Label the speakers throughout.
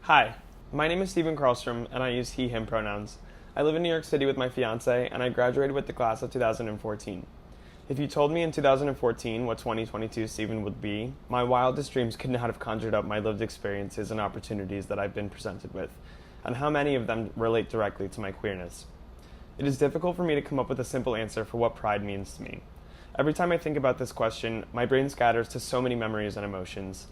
Speaker 1: Hi, my name is Stephen Karlstrom, and I use he, him pronouns. I live in New York City with my fiance, and I graduated with the class of 2014. If you told me in 2014 what 2022 Stephen would be, my wildest dreams could not have conjured up my lived experiences and opportunities that I've been presented with, and how many of them relate directly to my queerness. It is difficult for me to come up with a simple answer for what pride means to me. Every time I think about this question, my brain scatters to so many memories and emotions.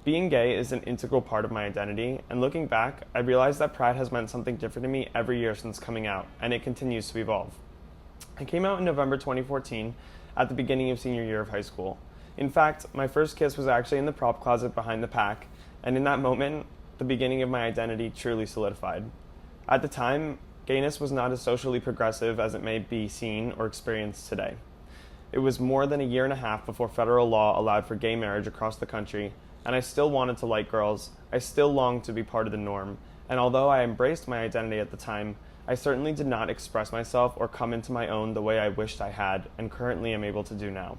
Speaker 1: Being gay is an integral part of my identity, and looking back, I realize that pride has meant something different to me every year since coming out, and it continues to evolve. I came out in November 2014, at the beginning of senior year of high school. In fact, my first kiss was actually in the prop closet behind the pack, and in that moment, the beginning of my identity truly solidified. At the time, gayness was not as socially progressive as it may be seen or experienced today. It was more than a year and a half before federal law allowed for gay marriage across the country, and I still wanted to like girls. I still longed to be part of the norm, and although I embraced my identity at the time, I certainly did not express myself or come into my own the way I wished I had and currently am able to do now.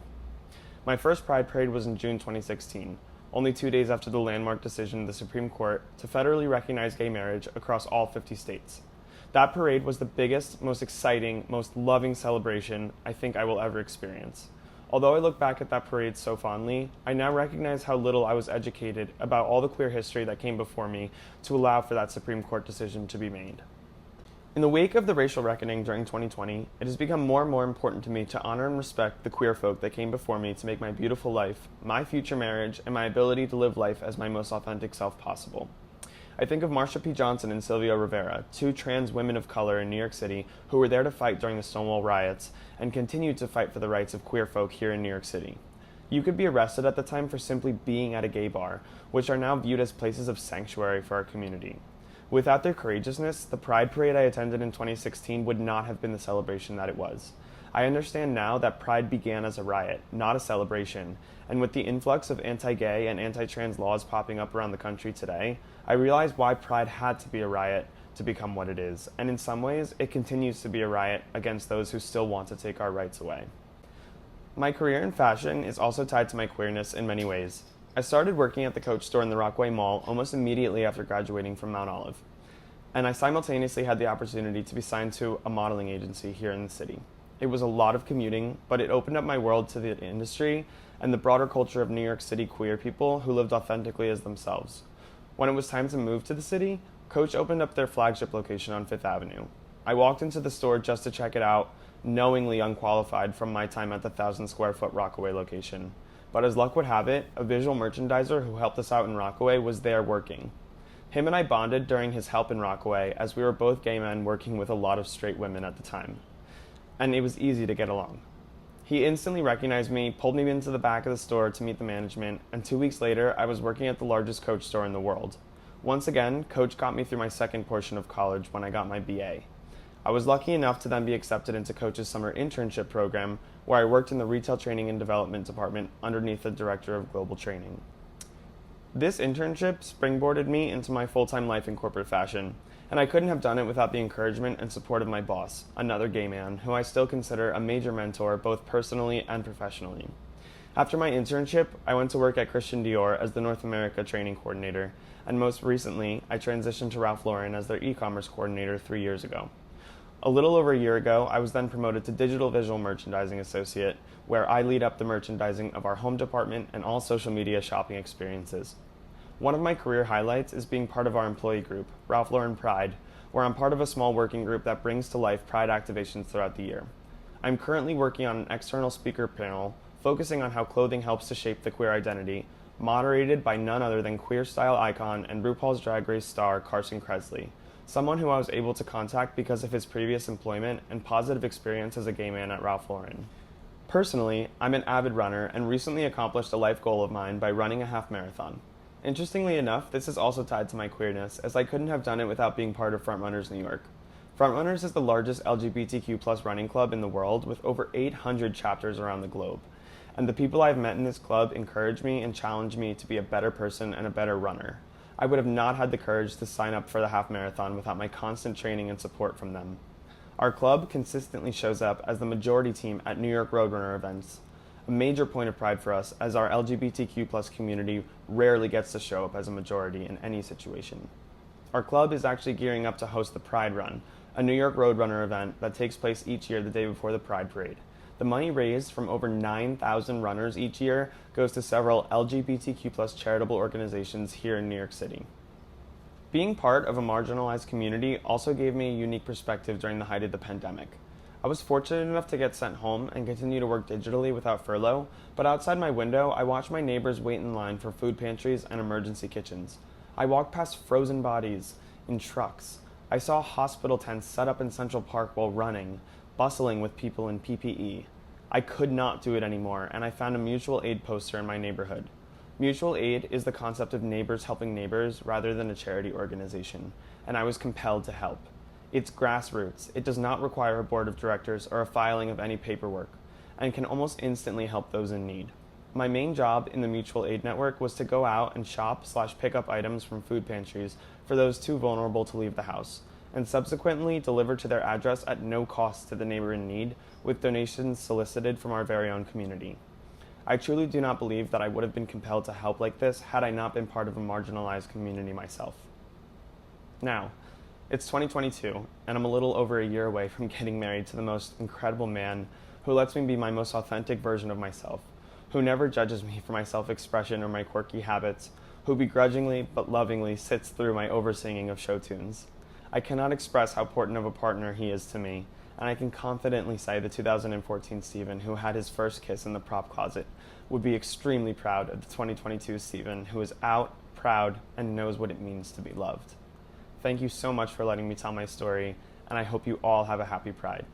Speaker 1: My first Pride Parade was in June 2016, only 2 days after the landmark decision of the Supreme Court to federally recognize gay marriage across all 50 states. That parade was the biggest, most exciting, most loving celebration I think I will ever experience. Although I look back at that parade so fondly, I now recognize how little I was educated about all the queer history that came before me to allow for that Supreme Court decision to be made. In the wake of the racial reckoning during 2020, it has become more and more important to me to honor and respect the queer folk that came before me to make my beautiful life, my future marriage, and my ability to live life as my most authentic self possible. I think of Marsha P. Johnson and Sylvia Rivera, two trans women of color in New York City who were there to fight during the Stonewall riots and continued to fight for the rights of queer folk here in New York City. You could be arrested at the time for simply being at a gay bar, which are now viewed as places of sanctuary for our community. Without their courageousness, the Pride Parade I attended in 2016 would not have been the celebration that it was. I understand now that Pride began as a riot, not a celebration, and with the influx of anti-gay and anti-trans laws popping up around the country today, I realized why Pride had to be a riot to become what it is, and in some ways, it continues to be a riot against those who still want to take our rights away. My career in fashion is also tied to my queerness in many ways. I started working at the Coach store in the Rockaway Mall almost immediately after graduating from Mount Olive, and I simultaneously had the opportunity to be signed to a modeling agency here in the city. It was a lot of commuting, but it opened up my world to the industry and the broader culture of New York City queer people who lived authentically as themselves. When it was time to move to the city, Coach opened up their flagship location on Fifth Avenue. I walked into the store just to check it out, knowingly unqualified from my time at the 1,000-square-foot Rockaway location. But as luck would have it, a visual merchandiser who helped us out in Rockaway was there working. Him and I bonded during his help in Rockaway, as we were both gay men working with a lot of straight women at the time. And it was easy to get along. He instantly recognized me, pulled me into the back of the store to meet the management, and 2 weeks later, I was working at the largest Coach store in the world. Once again, Coach got me through my second portion of college when I got my BA. I was lucky enough to then be accepted into Coach's summer internship program, where I worked in the retail training and development department underneath the director of global training. This internship springboarded me into my full-time life in corporate fashion, and I couldn't have done it without the encouragement and support of my boss, another gay man, who I still consider a major mentor both personally and professionally. After my internship, I went to work at Christian Dior as the North America training coordinator, and most recently, I transitioned to Ralph Lauren as their e-commerce coordinator 3 years ago. A little over a year ago, I was then promoted to Digital Visual Merchandising Associate, where I lead up the merchandising of our home department and all social media shopping experiences. One of my career highlights is being part of our employee group, Ralph Lauren Pride, where I'm part of a small working group that brings to life Pride activations throughout the year. I'm currently working on an external speaker panel focusing on how clothing helps to shape the queer identity, moderated by none other than queer style icon and RuPaul's Drag Race star Carson Kressley, someone who I was able to contact because of his previous employment and positive experience as a gay man at Ralph Lauren. Personally, I'm an avid runner and recently accomplished a life goal of mine by running a half marathon. Interestingly enough, this is also tied to my queerness, as I couldn't have done it without being part of Frontrunners New York. Frontrunners is the largest LGBTQ+ running club in the world with over 800 chapters around the globe. And the people I've met in this club encourage me and challenge me to be a better person and a better runner. I would have not had the courage to sign up for the half marathon without my constant training and support from them. Our club consistently shows up as the majority team at New York Roadrunner events. A major point of pride for us, as our LGBTQ+ community rarely gets to show up as a majority in any situation. Our club is actually gearing up to host the Pride Run, a New York Roadrunner event that takes place each year the day before the Pride Parade. The money raised from over 9,000 runners each year goes to several LGBTQ+ charitable organizations here in New York City. Being part of a marginalized community also gave me a unique perspective during the height of the pandemic. I was fortunate enough to get sent home and continue to work digitally without furlough, but outside my window, I watched my neighbors wait in line for food pantries and emergency kitchens. I walked past frozen bodies in trucks. I saw hospital tents set up in Central Park while running, bustling with people in PPE. I could not do it anymore, and I found a mutual aid poster in my neighborhood. Mutual aid is the concept of neighbors helping neighbors rather than a charity organization, and I was compelled to help. It's grassroots. It does not require a board of directors or a filing of any paperwork, and can almost instantly help those in need. My main job in the mutual aid network was to go out and shop/pick up items from food pantries for those too vulnerable to leave the house, and subsequently deliver to their address at no cost to the neighbor in need, with donations solicited from our very own community. I truly do not believe that I would have been compelled to help like this had I not been part of a marginalized community myself. Now, it's 2022, and I'm a little over a year away from getting married to the most incredible man who lets me be my most authentic version of myself, who never judges me for my self-expression or my quirky habits, who begrudgingly but lovingly sits through my oversinging of show tunes. I cannot express how important of a partner he is to me, and I can confidently say the 2014 Stephen, who had his first kiss in the prop closet, would be extremely proud of the 2022 Stephen, who is out, proud, and knows what it means to be loved. Thank you so much for letting me tell my story, and I hope you all have a happy Pride.